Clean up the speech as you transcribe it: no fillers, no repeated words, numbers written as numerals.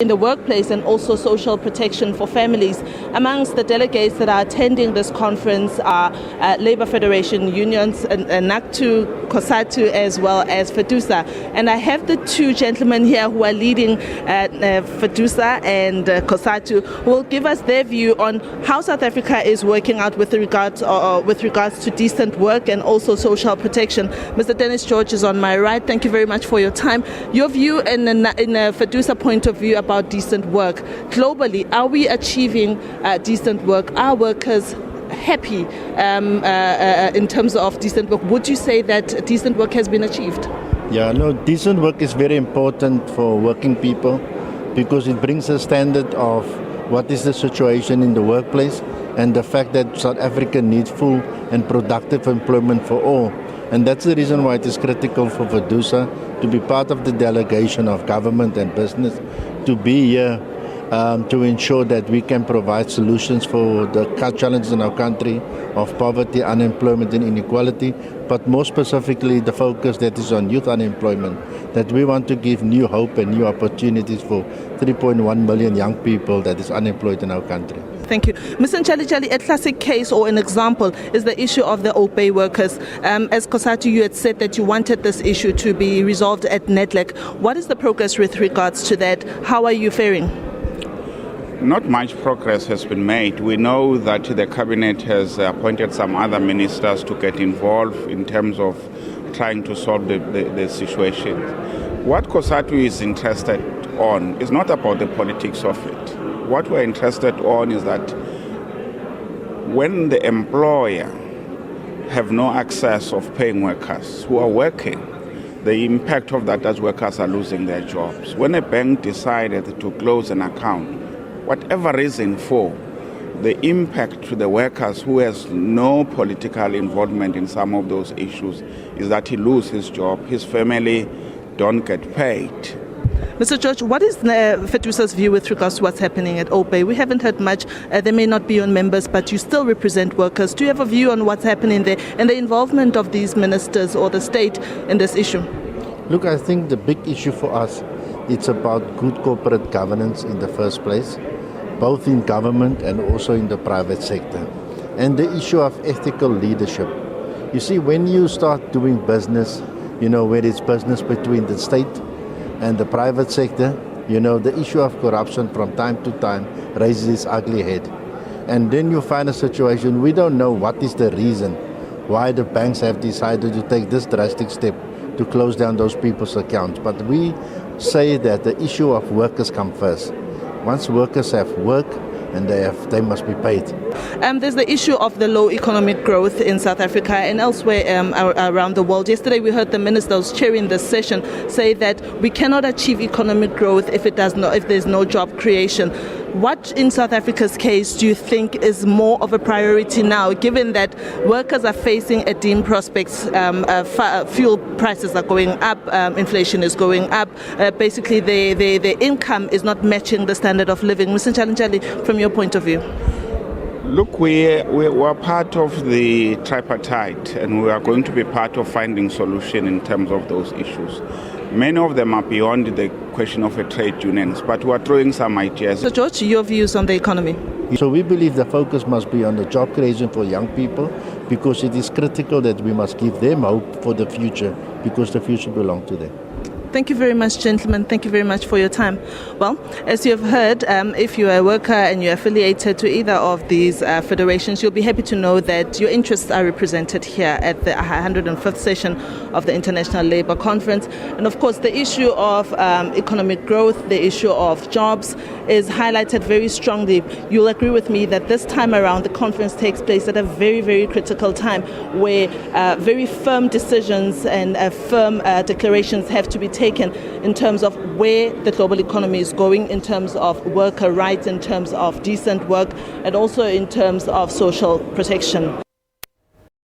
in the workplace and also social protection for families. Amongst the delegates that are attending this conference are Labour Federation unions, NACTU, COSATU, as well as FEDUSA. And I have the two gentlemen here who are leading FEDUSA and COSATU, who will give us their view on how South Africa is working out with regards to decent work and also social protection. Mr. Dennis George is on my right. Thank you very much for your time. Your view in a FEDUSA point of view about decent work. Globally, are we achieving decent work? Are workers happy in terms of decent work? Would you say that decent work has been achieved? Yeah, no, decent work is very important for working people because it brings a standard of what is the situation in the workplace and the fact that South Africa needs full and productive employment for all. And that's the reason why it is critical for FEDUSA to be part of the delegation of government and business, to be here to ensure that we can provide solutions for the challenges in our country of poverty, unemployment and inequality, but more specifically the focus that is on youth unemployment, that we want to give new hope and new opportunities for 3.1 million young people that is unemployed in our country. Thank you. Mr. Njali, a classic case or an example is the issue of the OPE workers. As COSATU, you had said that you wanted this issue to be resolved at NEDLEC. What is the progress with regards to that? How are you faring? Not much progress has been made. We know that the cabinet has appointed some other ministers to get involved in terms of trying to solve the situation. What COSATU is interested on is not about the politics of it. What we're interested on is that when the employer have no access of paying workers who are working, the impact of that as workers are losing their jobs. When a bank decided to close an account, whatever reason for, the impact to the workers who has no political involvement in some of those issues is that he loses his job, his family don't get paid. Mr. George, what is FEDUSA's view with regards to what's happening at OPE? We haven't heard much. They may not be your members, but you still represent workers. Do you have a view on what's happening there and the involvement of these ministers or the state in this issue? Look, I think the big issue for us, it's about good corporate governance in the first place, both in government and also in the private sector. And the issue of ethical leadership. You see, when you start doing business, where it's business between the state and the private sector, the issue of corruption from time to time raises its ugly head. And then you find a situation, we don't know what is the reason why the banks have decided to take this drastic step to close down those people's accounts. But we say that the issue of workers come first. Once workers have work, and they must be paid. There's the issue of the low economic growth in South Africa and elsewhere around the world. Yesterday we heard the minister who's chairing this session say that we cannot achieve economic growth if there's no job creation. What in South Africa's case do you think is more of a priority now, given that workers are facing a dim prospects, fuel prices are going up, inflation is going up, basically the income is not matching the standard of living? Mr. Njali, from your point of view. Look, we are part of the tripartite and we are going to be part of finding solution in terms of those issues. Many of them are beyond the question of a trade unions, but we are throwing some ideas. So George, your views on the economy? So we believe the focus must be on the job creation for young people because it is critical that we must give them hope for the future because the future belongs to them. Thank you very much, gentlemen. Thank you very much for your time. Well, as you have heard, if you are a worker and you're affiliated to either of these federations, you'll be happy to know that your interests are represented here at the 105th session of the International Labour Conference. And of course, the issue of economic growth, the issue of jobs is highlighted very strongly. You'll agree with me that this time around, the conference takes place at a very, very critical time where very firm decisions and firm declarations have to be taken in terms of where the global economy is going, in terms of worker rights, in terms of decent work, and also in terms of social protection.